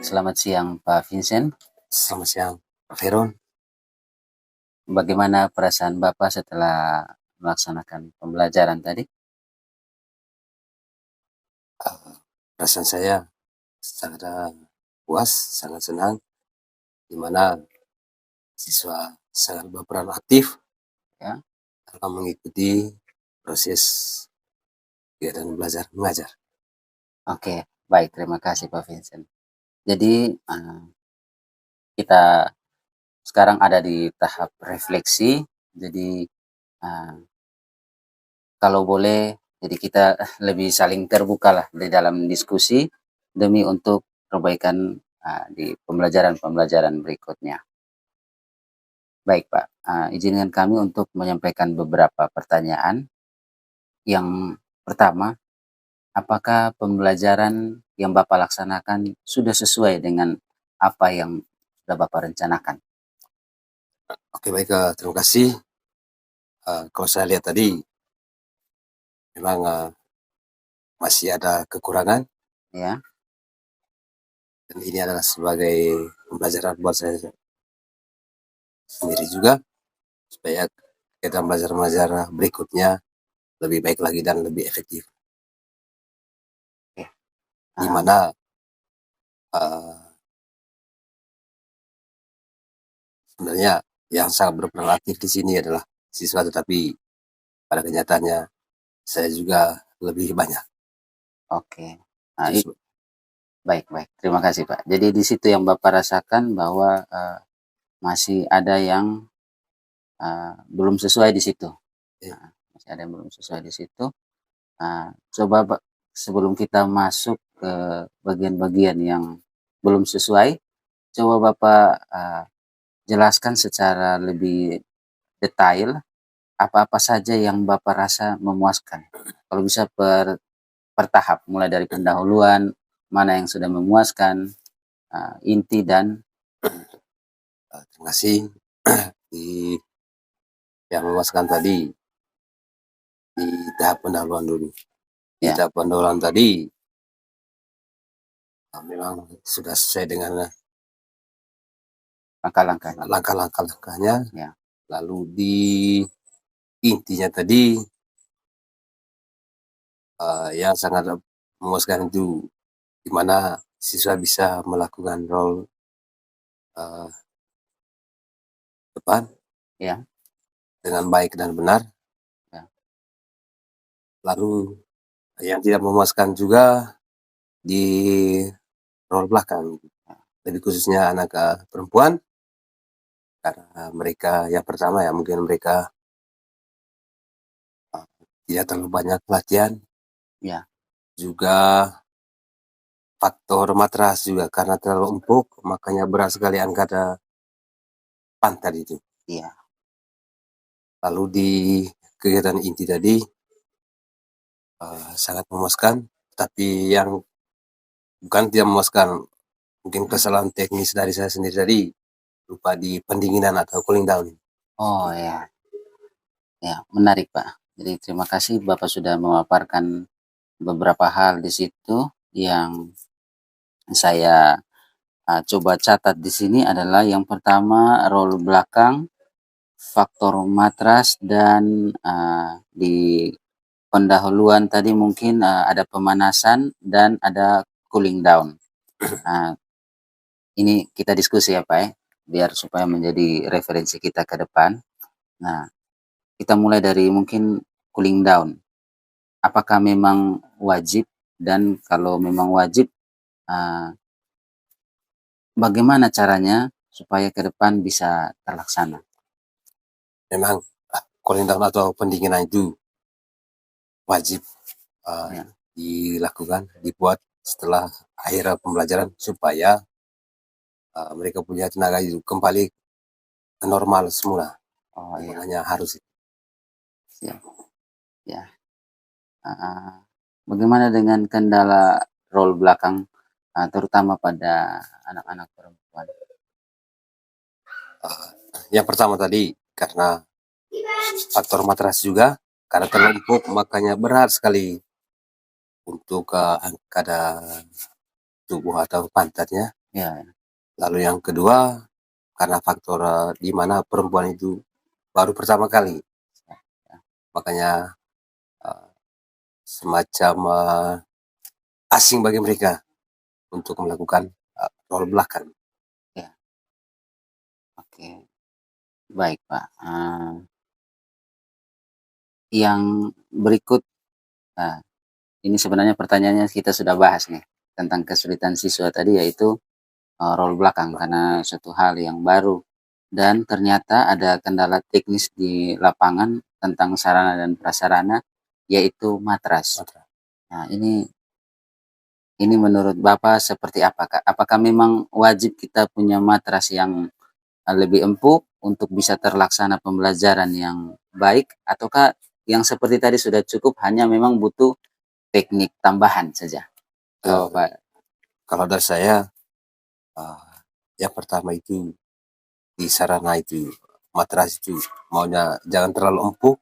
Baik, selamat siang Pak Vincent. Selamat siang, Pak Veron. Bagaimana perasaan Bapak setelah melaksanakan pembelajaran tadi? Uh, Perasaan saya sangat puas, sangat senang, di mana siswa sangat berperan aktif Ya, dalam mengikuti proses kegiatan belajar mengajar. oke, baik, terima kasih Pak Vincent. Jadi kita sekarang ada di tahap refleksi. Jadi eh, kalau boleh, jadi kita lebih saling terbuka lah di dalam diskusi demi untuk perbaikan di pembelajaran-pembelajaran berikutnya. Baik Pak, izinkan kami untuk menyampaikan beberapa pertanyaan. Yang pertama, apakah pembelajaran yang Bapak laksanakan sudah sesuai dengan apa yang sudah Bapak rencanakan? Oke, baik, terima kasih. Kalau saya lihat tadi, memang masih ada kekurangan, Ya, dan ini adalah sebagai pembelajaran buat saya sendiri juga, supaya kegiatan belajar mengajar berikutnya lebih baik lagi dan lebih efektif. oke. Di Ah, mana uh, sebenarnya yang sangat berperan aktif di sini adalah siswa, tetapi pada kenyataannya saya juga lebih banyak. oke. Ah, Justru, baik, baik. Terima kasih Pak. Jadi di situ yang Bapak rasakan bahwa masih ada yang belum sesuai di situ. eh, Masih ada yang belum sesuai di situ. Coba sebelum kita masuk ke bagian-bagian yang belum sesuai, coba Bapak jelaskan secara lebih detail apa-apa saja yang Bapak rasa memuaskan. Kalau bisa per tahap, mulai dari pendahuluan, mana yang sudah memuaskan, inti dan terima kasih. Di yang memuaskan tadi, di tahap pendahuluan dulu. Di ya, tahap pendahuluan tadi memang sudah sesuai dengan langkah-langkahnya. langkah-langkahnya. Ya, Lalu di intinya tadi, yang sangat memuaskan itu di mana siswa bisa melakukan role depan ya, dengan baik dan benar. ya, Lalu yang tidak memuaskan juga di role belakang, ya. lebih khususnya anak perempuan, karena mereka yang pertama ya mungkin mereka tidak terlalu banyak latihan, Ya. juga faktor matras juga karena terlalu empuk, makanya berat sekali angkat pantat itu. Iya. Lalu di kegiatan inti tadi sangat memuaskan, tapi yang bukan tidak memuaskan, mungkin kesalahan teknis dari saya sendiri tadi, lupa di pendinginan atau cooling down. Oh ya, ya menarik Pak. Jadi terima kasih Bapak sudah memaparkan beberapa hal di situ yang saya coba catat di sini adalah yang pertama roll belakang, faktor matras dan di pendahuluan tadi mungkin ada pemanasan dan ada cooling down. Nah, ini kita diskusi ya Pak ya, biar supaya menjadi referensi kita ke depan. Nah, kita mulai dari mungkin cooling down. Apakah memang wajib dan kalau memang wajib, uh, bagaimana caranya supaya ke depan bisa terlaksana? Memang cooling down atau pendinginan itu wajib Ya. dilakukan, dibuat setelah akhir pembelajaran supaya mereka punya tenaga itu kembali ke normal semula. Oh Memang iya, hanya harus. siap. Ya. Uh, Bagaimana dengan kendala roll belakang, terutama pada anak-anak perempuan? Uh, yang pertama tadi karena faktor matras juga, karena terlalu empuk makanya berat sekali untuk angkat tubuh atau pantatnya. Ya, Lalu yang kedua, karena faktor, di mana perempuan itu baru pertama kali, makanya, eee, semacam, asing bagi mereka untuk melakukan, role belakang. ya, oke. Baik, Pak. Yang berikut, nah, ini sebenarnya pertanyaannya kita sudah bahas nih, tentang kesulitan siswa tadi yaitu, role belakang karena suatu hal yang baru dan ternyata ada kendala teknis di lapangan tentang sarana dan prasarana, yaitu matras. Nah, ini menurut Bapak seperti apa, Kak? Apakah memang wajib kita punya matras yang, lebih empuk untuk bisa terlaksana pembelajaran yang baik ataukah yang seperti tadi sudah cukup hanya memang butuh teknik tambahan saja? Kalau Eee, Bapak, Kalau dari saya, eee, yang pertama itu di sarana itu, matras itu maunya jangan terlalu empuk,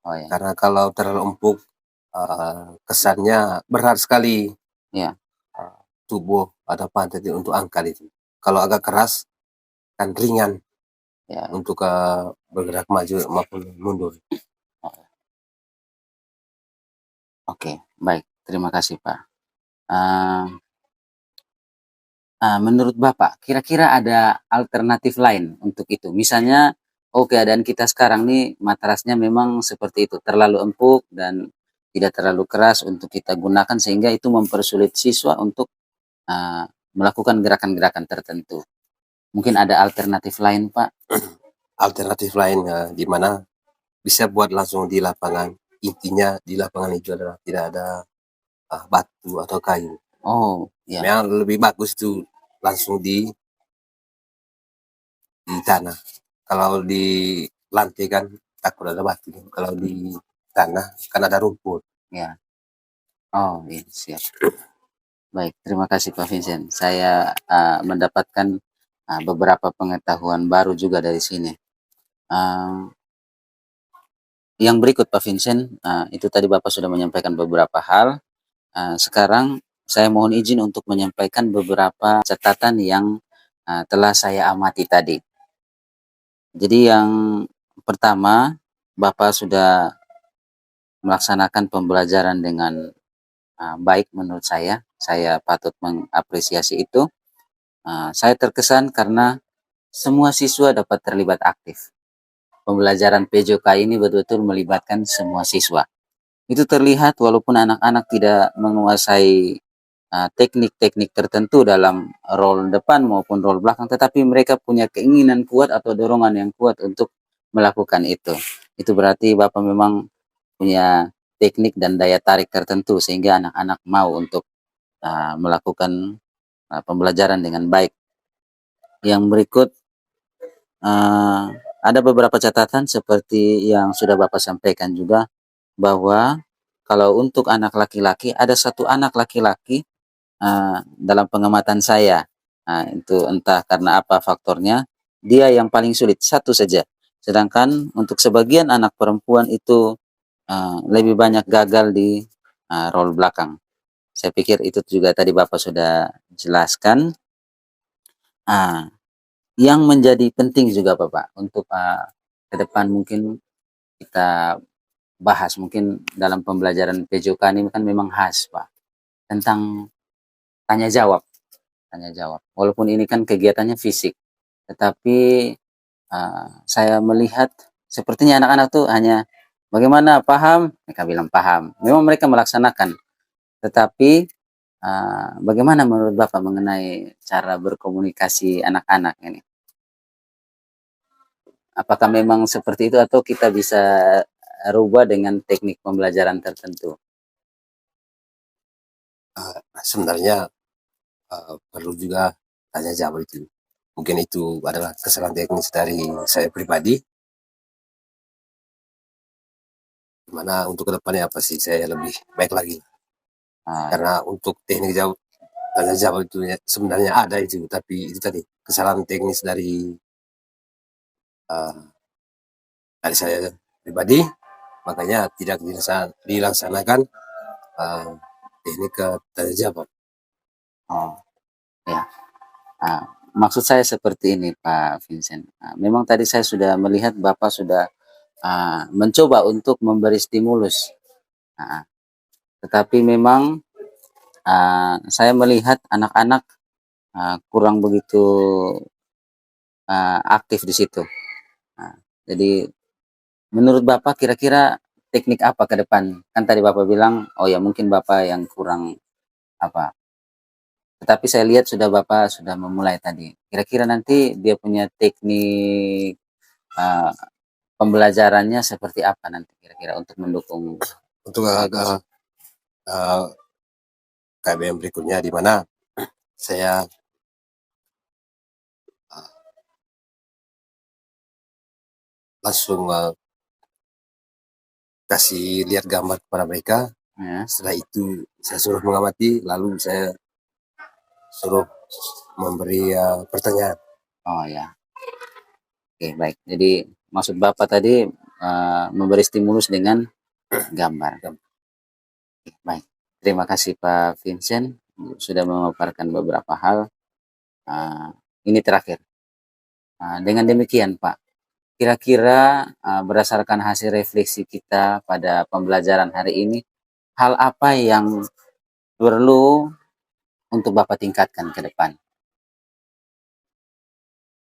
oh ya, karena kalau terlalu empuk, kesannya berat sekali, ya, tubuh atau pantat untuk angkat itu. Kalau agak keras kan ringan ya, untuk, bergerak maju maupun mundur. oh, oke, baik, terima kasih, Pak. Eee menurut Bapak, kira-kira ada alternatif lain untuk itu? Misalnya, oh keadaan kita sekarang nih matrasnya memang seperti itu, terlalu empuk dan tidak terlalu keras untuk kita gunakan sehingga itu mempersulit siswa untuk, eee, melakukan gerakan-gerakan tertentu. Mungkin ada alternatif lain, Pak? Alternatif lain, di mana bisa buat langsung di lapangan. Intinya di lapangan itu adalah tidak ada, batu atau kayu. Oh, ya, Memang lebih bagus itu langsung di tanah. Kalau di lantai kan takut ada batu, kalau di tanah kan ada rumput. ya. Oh, iya, siap. Baik, terima kasih Pak Vincent. Saya, mendapatkan, beberapa pengetahuan baru juga dari sini. Eee Yang berikut Pak Vincent, itu tadi Bapak sudah menyampaikan beberapa hal, sekarang saya mohon izin untuk menyampaikan beberapa catatan yang, telah saya amati tadi. Jadi yang pertama, Bapak sudah melaksanakan pembelajaran dengan, baik menurut saya patut mengapresiasi itu. Saya terkesan karena semua siswa dapat terlibat aktif. Pembelajaran PJOK ini betul-betul melibatkan semua siswa. Itu terlihat walaupun anak-anak tidak menguasai, teknik-teknik tertentu dalam role depan maupun role belakang, tetapi mereka punya keinginan kuat atau dorongan yang kuat untuk melakukan itu. Itu berarti Bapak memang punya teknik dan daya tarik tertentu sehingga anak-anak mau untuk, melakukan, pembelajaran dengan baik. Yang berikut, eee, ada beberapa catatan seperti yang sudah Bapak sampaikan juga, bahwa kalau untuk anak laki-laki, ada satu anak laki-laki, dalam pengamatan saya, itu entah karena apa faktornya, dia yang paling sulit, satu saja. Sedangkan untuk sebagian anak perempuan itu, lebih banyak gagal di, role belakang. Saya pikir itu juga tadi Bapak sudah jelaskan. Ah, yang menjadi penting juga Bapak untuk, ke depan mungkin kita bahas mungkin dalam pembelajaran PJOK ini kan memang khas, Pak, tentang tanya jawab tanya jawab. Walaupun ini kan kegiatannya fisik, tetapi, saya melihat sepertinya anak-anak tuh hanya, "Bagaimana, paham?" Mereka bilang, "Paham." Memang mereka melaksanakan, tetapi, bagaimana menurut Bapak mengenai cara berkomunikasi anak-anak ini? Apakah memang seperti itu atau kita bisa rubah dengan teknik pembelajaran tertentu? Sebenarnya, perlu juga tanya jawab itu. Mungkin itu adalah kesalahan teknis dari saya pribadi, di mana untuk kedepannya apa sih saya lebih baik lagi. Ah, Karena untuk teknik jawab tanya jawab itu ya sebenarnya ada itu, tapi itu tadi kesalahan teknis eee, dari saya pribadi, makanya tidak dilaksanakan, eee, teknik, tanya jawab. oh, ya. Maksud saya seperti ini Pak Vincent, memang tadi saya sudah melihat Bapak sudah, mencoba untuk memberi stimulus, heeh, tetapi memang, saya melihat anak-anak, kurang begitu, aktif di situ. Nah, jadi menurut Bapak kira-kira teknik apa ke depan? Kan tadi Bapak bilang, oh ya mungkin Bapak yang kurang apa, tetapi saya lihat sudah Bapak sudah memulai tadi. Kira-kira nanti dia punya teknik, eee, pembelajarannya seperti apa nanti kira-kira untuk mendukung Untuk KBM berikutnya di mana saya langsung kasih lihat gambar kepada mereka. ya? Setelah itu saya suruh mengamati, lalu saya suruh memberi pertanyaan. Oh ya, oke baik. Jadi maksud Bapak tadi, memberi stimulus dengan gambar. Oke, baik. Terima kasih Pak Vincent, sudah memaparkan beberapa hal, ini terakhir, dengan demikian Pak, kira-kira, berdasarkan hasil refleksi kita pada pembelajaran hari ini, hal apa yang perlu untuk Bapak tingkatkan ke depan?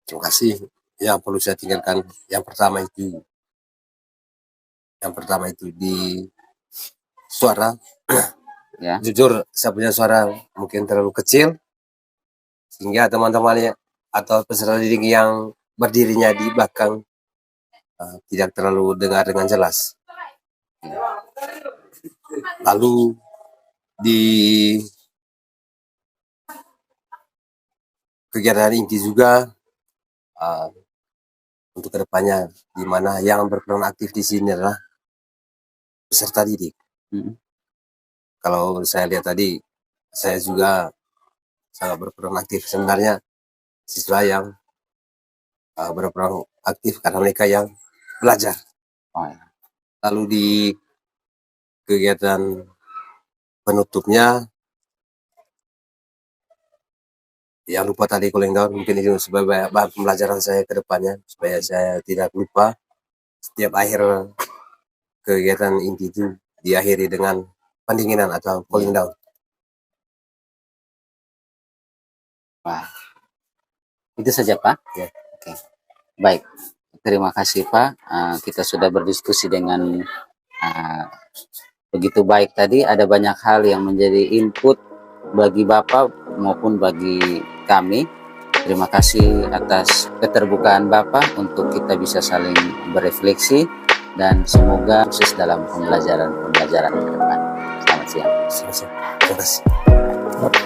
Terima kasih. Yang perlu saya tinggalkan yang pertama itu di suara. Ya, Jujur saya punya suara mungkin terlalu kecil sehingga teman-temannya atau peserta didik yang berdirinya di belakang tidak terlalu dengar dengan jelas. Lalu di kegiatan inti juga untuk kedepannya, di mana yang berperan aktif di sini adalah peserta didik. mhm, Kalau saya lihat tadi, saya juga sangat berperan aktif. Sebenarnya siswa yang berperan aktif karena mereka yang belajar. oh ya, Lalu di kegiatan penutupnya, yang lupa tadi cooling down, mungkin itu sebagai bahan pembelajaran saya ke depannya, supaya saya tidak lupa setiap akhir kegiatan inti itu diakhiri dengan pendinginan atau cooling down. wah, itu saja Pak? Ya. Oke, baik. Terima kasih Pak, kita sudah berdiskusi dengan, begitu baik tadi, ada banyak hal yang menjadi input bagi Bapak maupun bagi kami. Terima kasih atas keterbukaan Bapak untuk kita bisa saling berefleksi dan semoga sukses dalam pembelajaran ke depan. Selamat siang. Terima kasih.